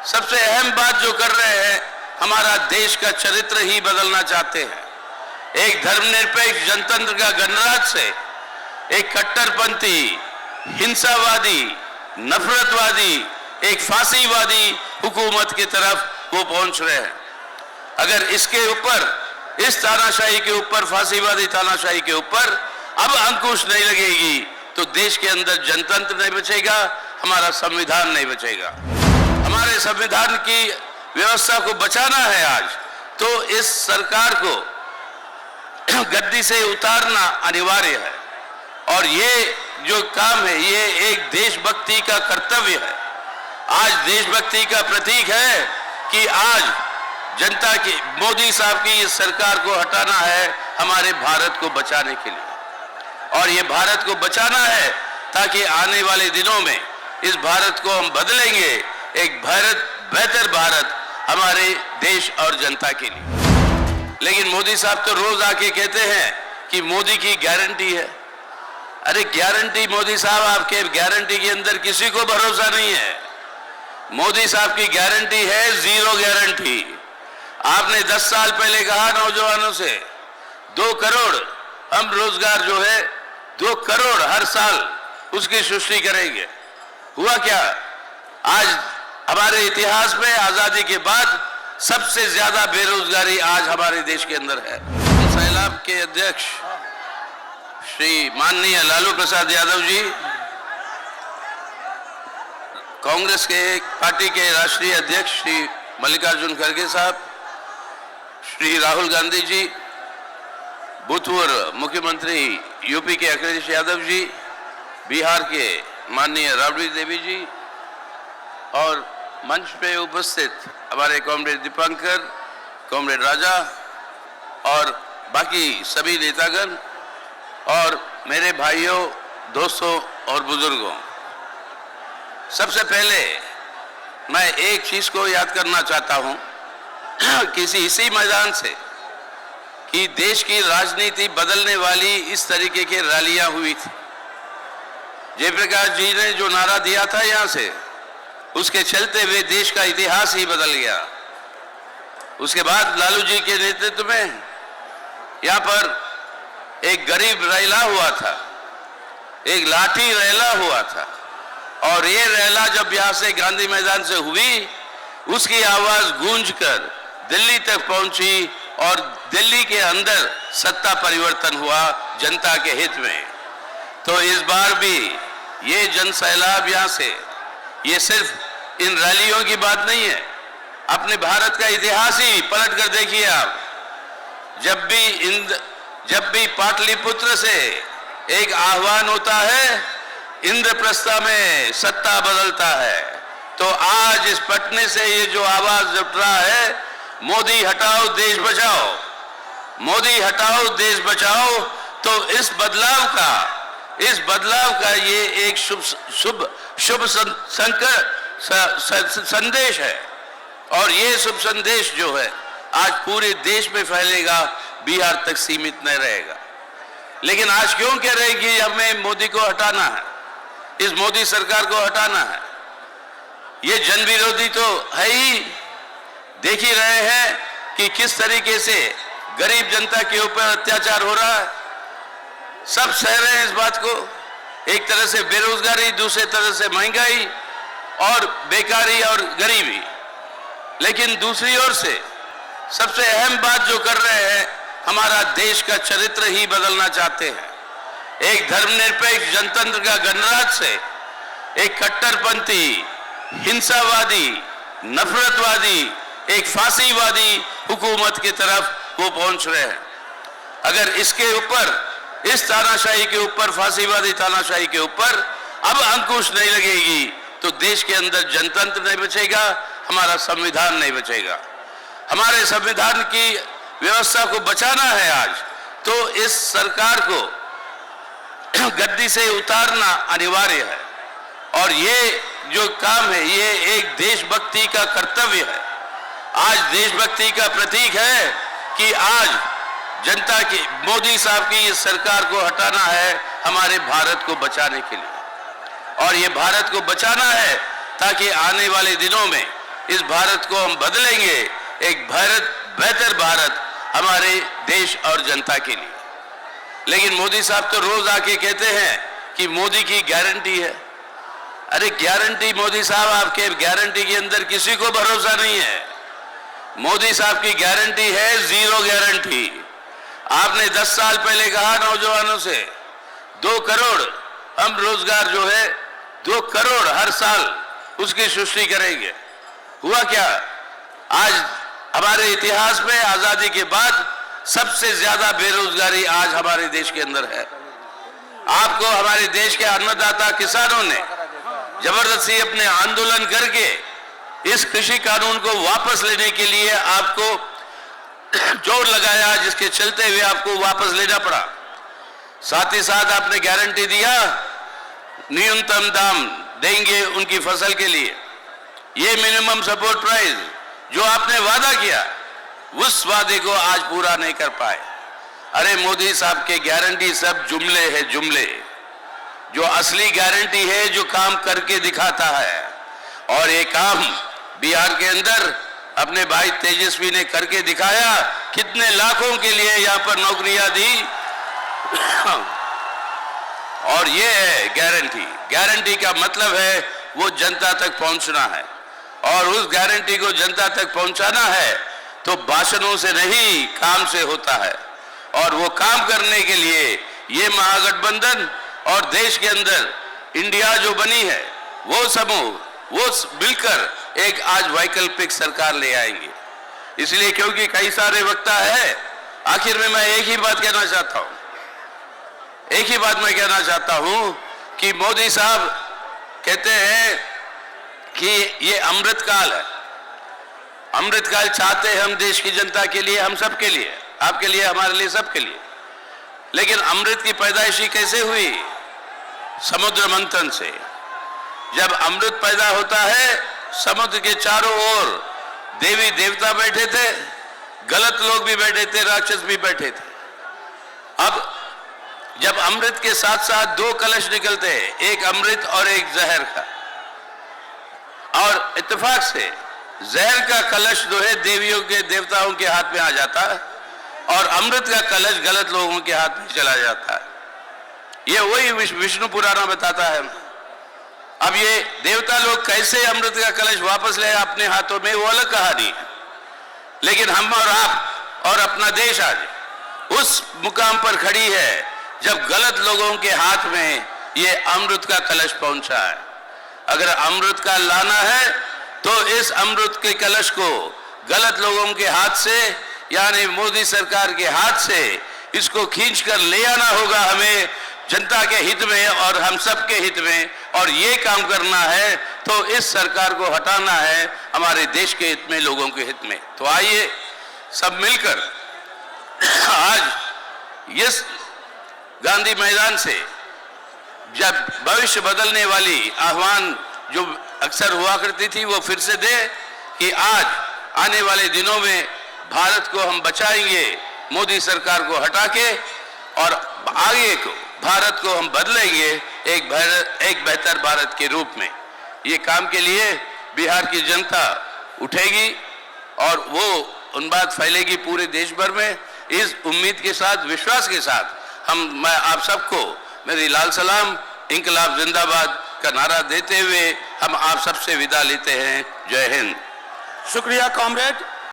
सबसे अहम बात जो कर रहे हैं, हमारा देश का चरित्र ही बदलना चाहते हैं। एक धर्मनिरपेक्ष जनतंत्र का गणराज्य से एक कट्टरपंथी, हिंसावादी, नफरतवादी, एक फांसीवादी हुकूमत की तरफ वो पहुंच रहे हैं। अगर इसके ऊपर, इस तानाशाही के ऊपर, फांसीवादी तानाशाही के ऊपर अब अंकुश नहीं लगेगी तो देश के अंदर जनतंत्र नहीं बचेगा, हमारा संविधान नहीं बचेगा। हमारे संविधान की व्यवस्था को बचाना है आज, तो इस सरकार को गद्दी से उतारना अनिवार्य है। और ये जो काम है, ये एक देशभक्ति का कर्तव्य है। आज देशभक्ति का प्रतीक है कि आज जनता की, मोदी साहब की इस सरकार को हटाना है हमारे भारत को बचाने के लिए। और ये भारत को बचाना है ताकि आने वाले दिनों में इस भारत को हम बदलेंगे, एक भारत, बेहतर भारत हमारे देश और जनता के लिए। लेकिन मोदी साहब तो रोज आके कहते हैं कि मोदी की गारंटी है। अरे गारंटी मोदी साहब, आपके गारंटी के अंदर किसी को भरोसा नहीं है। मोदी साहब की गारंटी है जीरो गारंटी। आपने 10 साल पहले कहा नौजवानों से 2 करोड़ हम रोजगार जो है 2 करोड़ हर साल उसकी सृष्टि करेंगे। हुआ क्या? आज हमारे इतिहास में आजादी के बाद सबसे ज्यादा बेरोजगारी आज हमारे देश के अंदर है। सैलाब के अध्यक्ष श्री माननीय लालू प्रसाद यादव जी, कांग्रेस के पार्टी के राष्ट्रीय अध्यक्ष श्री मल्लिकार्जुन खड़गे साहब, श्री राहुल गांधी जी, भूतपूर्व मुख्यमंत्री यूपी के अखिलेश यादव जी, बिहार के माननीय राबड़ी देवी जी, और मंच पे उपस्थित हमारे कॉमरेड दीपांकर, कॉमरेड राजा और बाकी सभी नेतागण, और मेरे भाइयों, दोस्तों और बुजुर्गों, सबसे पहले मैं एक चीज को याद करना चाहता हूं किसी इसी मैदान से कि देश की राजनीति बदलने वाली इस तरीके की रैलियां हुई थी। जयप्रकाश जी ने जो नारा दिया था यहां से, उसके चलते हुए देश का इतिहास ही बदल गया। उसके बाद लालू जी के नेतृत्व में यहां पर एक गरीब रैला हुआ था, एक लाठी रैला हुआ था, और ये रैला जब यहां से गांधी मैदान से हुई, उसकी आवाज गूंजकर दिल्ली तक पहुंची और दिल्ली के अंदर सत्ता परिवर्तन हुआ जनता के हित में। तो इस बार भी ये जन सैलाब यहां से, ये सिर्फ इन रैलियों की बात नहीं है, अपने भारत का इतिहास ही पलट कर देखिए आप। जब भी पाटलिपुत्र से एक आह्वान होता है, इंद्रप्रस्थ में सत्ता बदलता है। तो आज इस पटने से ये जो आवाज उठ रहा है, मोदी हटाओ देश बचाओ, मोदी हटाओ देश बचाओ, तो इस बदलाव का ये एक शुभ संदेश है। और ये शुभ संदेश जो है आज पूरे देश में फैलेगा, बिहार तक सीमित नहीं रहेगा। लेकिन आज क्यों कह रहे हैं कि हमें मोदी को हटाना है, इस मोदी सरकार को हटाना है? ये जन विरोधी तो है ही। देख ही रहे हैं कि किस तरीके से गरीब जनता के ऊपर अत्याचार हो रहा है। सब सह रहे हैं इस बात को। एक तरह से बेरोजगारी, दूसरे तरह से महंगाई और बेकारी और गरीबी। लेकिन दूसरी ओर से सबसे अहम बात जो कर रहे हैं, हमारा देश का चरित्र ही बदलना चाहते हैं। एक धर्मनिरपेक्ष जनतंत्र का गणराज्य से एक कट्टरपंथी, हिंसावादी, नफरतवादी, एक फांसीवादी हुकूमत की तरफ वो पहुंच रहे हैं। अगर इसके ऊपर, इस तानाशाही के ऊपर, फांसीवादी तानाशाही के ऊपर अब अंकुश नहीं लगेगी तो देश के अंदर जनतंत्र नहीं बचेगा, हमारा संविधान नहीं बचेगा। हमारे संविधान की व्यवस्था को बचाना है आज, तो इस सरकार को गद्दी से उतारना अनिवार्य है। और ये जो काम है, ये एक देशभक्ति का कर्तव्य है। आज देशभक्ति का प्रतीक है कि आज जनता की, मोदी साहब की इस सरकार को हटाना है हमारे भारत को बचाने के लिए। और ये भारत को बचाना है ताकि आने वाले दिनों में इस भारत को हम बदलेंगे, एक भारत, बेहतर भारत हमारे देश और जनता के लिए। लेकिन मोदी साहब तो रोज आके कहते हैं कि मोदी की गारंटी है। अरे गारंटी मोदी साहब, आपके गारंटी के अंदर किसी को भरोसा नहीं है। मोदी साहब की गारंटी है जीरो गारंटी। आपने 10 साल पहले कहा नौजवानों से 2 करोड़ हम रोजगार जो है 2 करोड़ हर साल उसकी सृष्टि करेंगे। हुआ क्या? आज हमारे इतिहास में आजादी के बाद सबसे ज्यादा बेरोजगारी आज हमारे देश के अंदर है। आपको हमारे देश के अन्नदाता किसानों ने जबरदस्ती अपने आंदोलन करके इस कृषि कानून को वापस लेने के लिए आपको जोर लगाया, जिसके चलते हुए आपको वापस लेना पड़ा। साथ ही साथ आपने गारंटी दिया न्यूनतम दाम देंगे उनकी फसल के लिए। ये मिनिमम सपोर्ट प्राइस जो आपने वादा किया, उस वादे को आज पूरा नहीं कर पाए। अरे मोदी साहब के गारंटी सब जुमले है, जुमले। जो असली गारंटी है जो काम करके दिखाता है, और ये काम बिहार के अंदर अपने भाई तेजस्वी ने करके दिखाया। कितने लाखों के लिए यहां पर नौकरियां दी। और ये है गारंटी। गारंटी का मतलब है वो जनता तक पहुंचना है, और उस गारंटी को जनता तक पहुंचाना है तो भाषणों से नहीं, काम से होता है। और वो काम करने के लिए ये महागठबंधन और देश के अंदर इंडिया जो बनी है, वो समूह वो मिलकर एक आज वैकल्पिक सरकार ले आएंगे। इसलिए क्योंकि कई सारे वक्ता है, आखिर में मैं एक ही बात कहना चाहता हूं, एक ही बात मैं कहना चाहता हूं कि मोदी साहब कहते हैं कि ये अमृत काल है। अमृत काल चाहते हैं हम देश की जनता के लिए, हम सब के लिए, आपके लिए, हमारे लिए, सबके लिए। लेकिन अमृत की पैदाइशी कैसे हुई? समुद्र मंथन से। जब अमृत पैदा होता है, समुद्र के चारों ओर देवी देवता बैठे थे, गलत लोग भी बैठे थे, राक्षस भी बैठे थे। अब जब अमृत के साथ साथ 2 कलश निकलते हैं, एक अमृत और एक जहर का, और इत्तेफाक से जहर का कलश जो है देवियों के देवताओं के हाथ में आ जाता है, और अमृत का कलश गलत लोगों के हाथ में चला जाता है। ये वही विष्णु पुराण बताता है। अब ये देवता लोग कैसे अमृत का कलश वापस ले अपने हाथों में, वो अलग कहानी है। लेकिन हम और आप और अपना देश आज उस मुकाम पर खड़ी है जब गलत लोगों के हाथ में ये अमृत का कलश पहुंचा है। अगर अमृत का लाना है तो इस अमृत के कलश को गलत लोगों के हाथ से, यानी मोदी सरकार के हाथ से इसको खींचकर ले आना होगा हमें, जनता के हित में और हम सब के हित में। और ये काम करना है तो इस सरकार को हटाना है हमारे देश के हित में, लोगों के हित में। तो आइए सब मिलकर आज इस गांधी मैदान से जब भविष्य बदलने वाली आह्वान जो अक्सर हुआ करती थी वो फिर से दे कि आज आने वाले दिनों में भारत को हम बचाएंगे मोदी सरकार को हटा के, और आगे को भारत को हम बदलेंगे एक बेहतर भारत के रूप में। ये काम के लिए बिहार की जनता उठेगी और वो उन बात फैलेगी पूरे देश भर में। इस उम्मीद के साथ, विश्वास के साथ मैं आप सबको मेरी लाल सलाम, इंकलाब जिंदाबाद का नारा देते हुए हम आप सबसे विदा लेते हैं। जय हिंद। शुक्रिया कॉमरेड।